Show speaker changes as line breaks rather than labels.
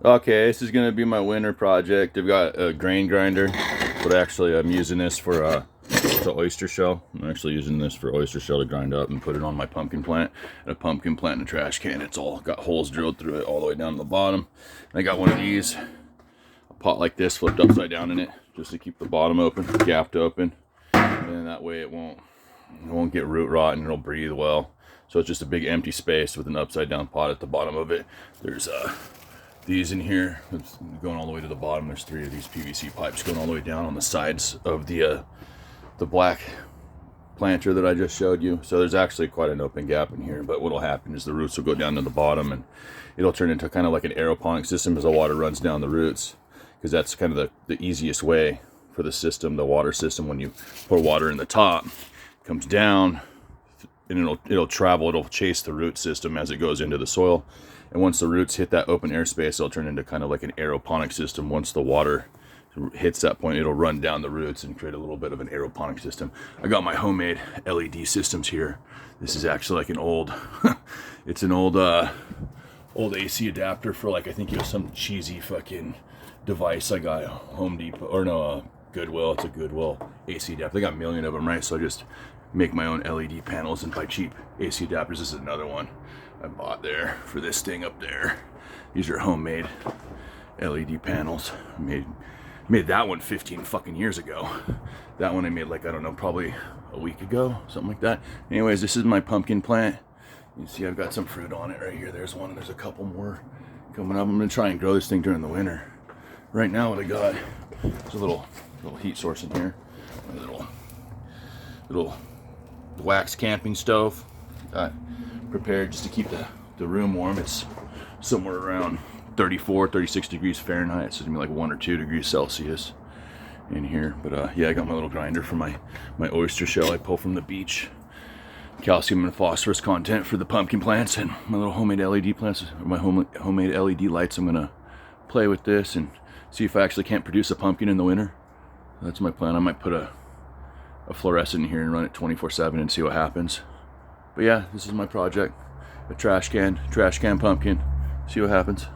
Okay, this is gonna be my winter project. I've got a grain grinder, but actually I'm using this for the oyster shell. I'm actually using this for oyster shell to grind up and put it on my pumpkin plant. And a pumpkin plant in a trash can. It's all got holes drilled through it all the way down to the bottom. And I got one of these, a pot like this flipped upside down in it, just to keep the bottom open, gapped open, and that way it won't get root rot and it'll breathe well. So it's just a big empty space with an upside down pot at the bottom of it. There's these in here, it's going all the way to the bottom. There's 3 of these PVC pipes going all the way down on the sides of the black planter that I just showed you. So there's actually quite an open gap in here, but what'll happen is the roots will go down to the bottom and it'll turn into kind of like an aeroponic system as the water runs down the roots, because that's kind of the easiest way for the system, the water system. When you pour water in the top, it comes down and it'll travel, it'll chase the root system as it goes into the soil. And once the roots hit that open airspace, it'll turn into kind of like an aeroponic system. Once the water hits that point, it'll run down the roots and create a little bit of an aeroponic system. I got my homemade LED systems here. This is actually like an old, it's an old AC adapter for, like, I think it was some cheesy fucking device I got Home Depot, or no, Goodwill. It's a Goodwill AC adapter. They got a million of them, right? So I just make my own LED panels and buy cheap AC adapters. This is another one I bought there for this thing up there. These are homemade LED panels. I made that one 15 fucking years ago. That one I made, like, I don't know, probably a week ago, something like that. Anyways, this is my pumpkin plant. You see I've got some fruit on it right here. There's one, and there's a couple more coming up. I'm gonna try and grow this thing during the winter. Right now what I got is a little heat source in here. A little wax camping stove. Got prepared just to keep the room warm. It's somewhere around 34, 36 degrees Fahrenheit. So it's gonna be like 1 or 2 degrees Celsius in here. But yeah, I got my little grinder for my oyster shell I pull from the beach. Calcium and phosphorus content for the pumpkin plants, and my little homemade LED plants, or my homemade LED lights. I'm gonna play with this and see if I actually can't produce a pumpkin in the winter. That's my plan. I might put a fluorescent in here and run it 24/7 and see what happens. But yeah, this is my project. A trash can pumpkin. See what happens.